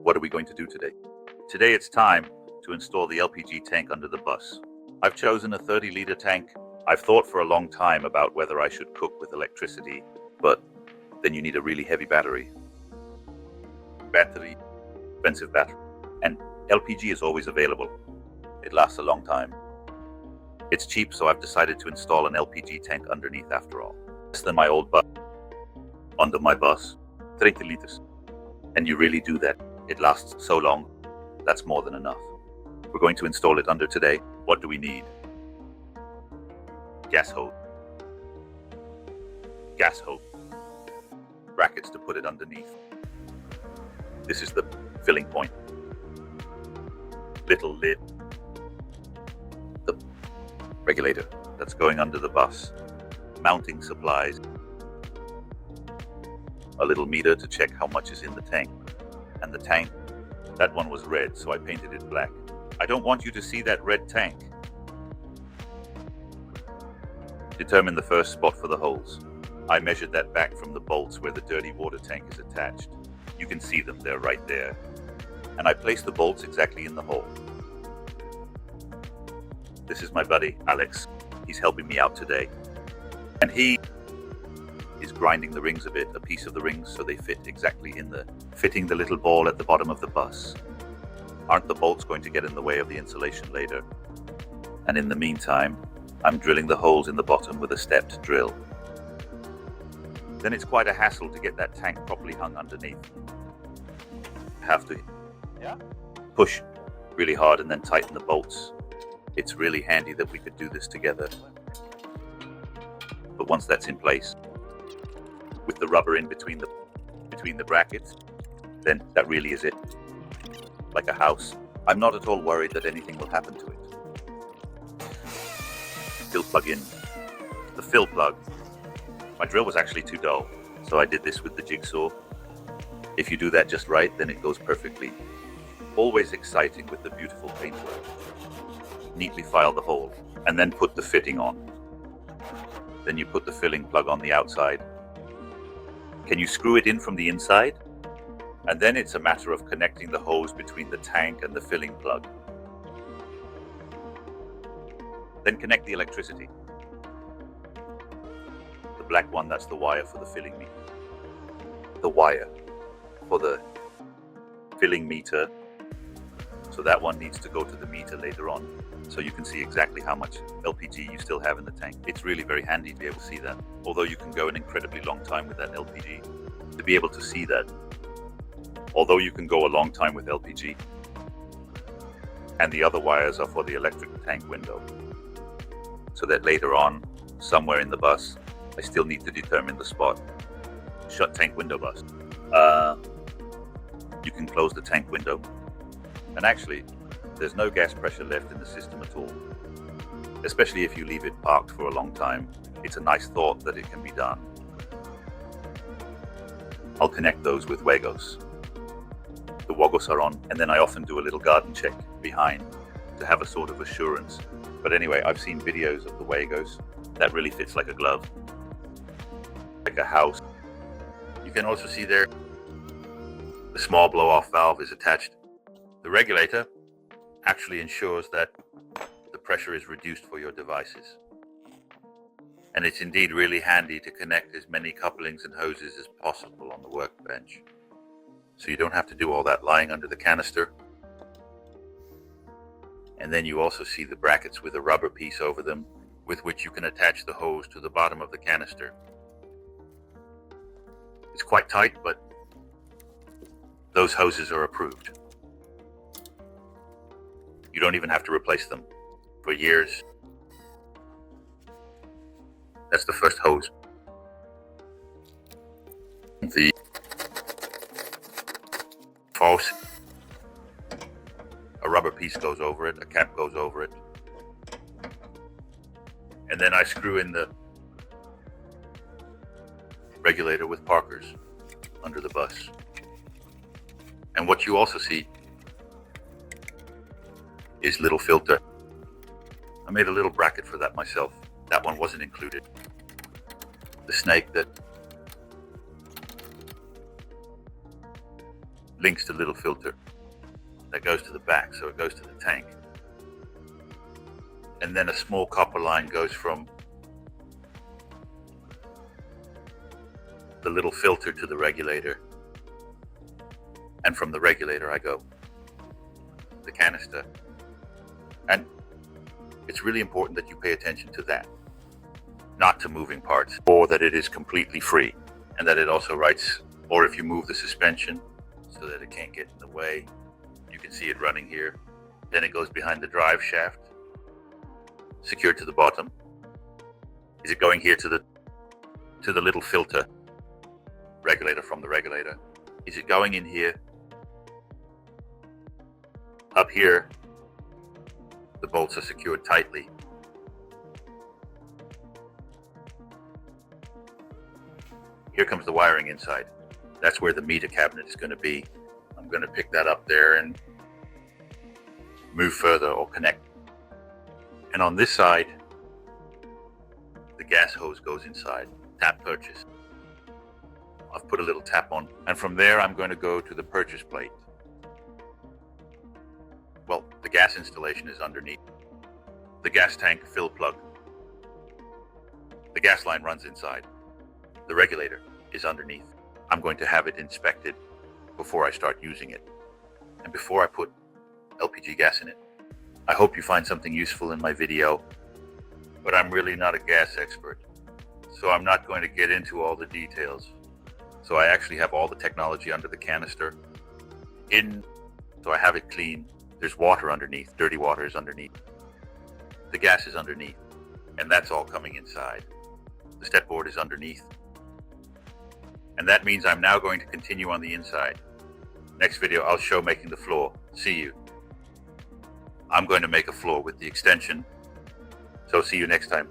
what are we going to do today? Today it's time to install the LPG tank under the bus. I've chosen a 30-liter tank. I've thought for a long time about whether I should cook with electricity, but then you need a really heavy battery. Expensive battery. And LPG is always available. It lasts a long time. It's cheap, so I've decided to install an LPG tank underneath after all. Less than my old bus. Under my bus, 30 liters. And you really do that. It lasts so long. That's more than enough. We're going to install it under today. What do we need? Gas hose. Gas hose. Brackets to put it underneath. This is the filling point. Little lid. The regulator that's going under the bus. Mounting supplies. A little meter to check how much is in the tank. And the tank, that one was red, so I painted it black. I don't want you to see that red tank. Determine the first spot for the holes. I measured that back from the bolts where the dirty water tank is attached. You can see them, they're right there. And I placed the bolts exactly in the hole. This is my buddy, Alex. He's helping me out today. And he is grinding the rings a bit, a piece of the rings, so they fit exactly fitting the little ball at the bottom of the bus. Aren't the bolts going to get in the way of the insulation later? And in the meantime, I'm drilling the holes in the bottom with a stepped drill. Then it's quite a hassle to get that tank properly hung underneath. Have to push really hard and then tighten the bolts. It's really handy that we could do this together. But once that's in place, with the rubber in between the brackets, then that really is it. Like a house. I'm not at all worried that anything will happen to it. Still plug in the fill plug. My drill was actually too dull, so I did this with the jigsaw. If you do that just right, then it goes perfectly. Always exciting with the beautiful paintwork. Neatly file the hole, and then put the fitting on. Then you put the filling plug on the outside. Can you screw it in from the inside? And then it's a matter of connecting the hose between the tank and the filling plug. Then connect the electricity. The black one, that's the wire for the filling meter. The wire for the filling meter. So that one needs to go to the meter later on, so you can see exactly how much LPG you still have in the tank. It's really very handy to be able to see that. Although you can go an incredibly long time with that LPG, to be able to see that. Although you can go a long time with LPG. And the other wires are for the electric tank window. So that later on, somewhere in the bus, I still need to determine the spot. Shut tank window bus. You can close the tank window. And actually, there's no gas pressure left in the system at all. Especially if you leave it parked for a long time. It's a nice thought that it can be done. I'll connect those with Wagos. The Wagos are on, and then I often do a little garden check behind to have a sort of assurance. But anyway, I've seen videos of the Wagos. That really fits like a glove. Like a house. You can also see there, the small blow-off valve is attached. The regulator actually ensures that the pressure is reduced for your devices. And it's indeed really handy to connect as many couplings and hoses as possible on the workbench. So you don't have to do all that lying under the canister. And then you also see the brackets with a rubber piece over them with which you can attach the hose to the bottom of the canister. It's quite tight, but those hoses are approved. You don't even have to replace them for years. That's the first hose. The faucet, a rubber piece goes over it, a cap goes over it. And then I screw in the regulator with Parkers under the bus. And what you also see is little filter. I made a little bracket for that myself. That one wasn't included. The snake that links to the little filter that goes to the back, so it goes to the tank. And then a small copper line goes from the little filter to the regulator, and from the regulator I go the canister. And it's really important that you pay attention to that, not to moving parts, or that it is completely free, and that it also writes, or if you move the suspension so that it can't get in the way. You can see it running here. Then it goes behind the drive shaft, secured to the bottom. Is it going here to the little filter regulator from the regulator? Is it going in here? Up here, the bolts are secured tightly. Here comes the wiring inside. That's where the meter cabinet is going to be. I'm going to pick that up there and move further or connect. And on this side, the gas hose goes inside. Tap purchase. I've put a little tap on. And from there, I'm going to go to the purchase plate. Well, the gas installation is underneath. The gas tank fill plug. The gas line runs inside. The regulator is underneath. I'm going to have it inspected before I start using it, and before I put LPG gas in it. I hope you find something useful in my video, but I'm really not a gas expert, so I'm not going to get into all the details. So I actually have all the technology under the canister so I have it clean. There's water underneath, dirty water is underneath. The gas is underneath, and that's all coming inside. The step board is underneath. And that means I'm now going to continue on the inside. Next video, I'll show making the floor. See you. I'm going to make a floor with the extension. So see you next time.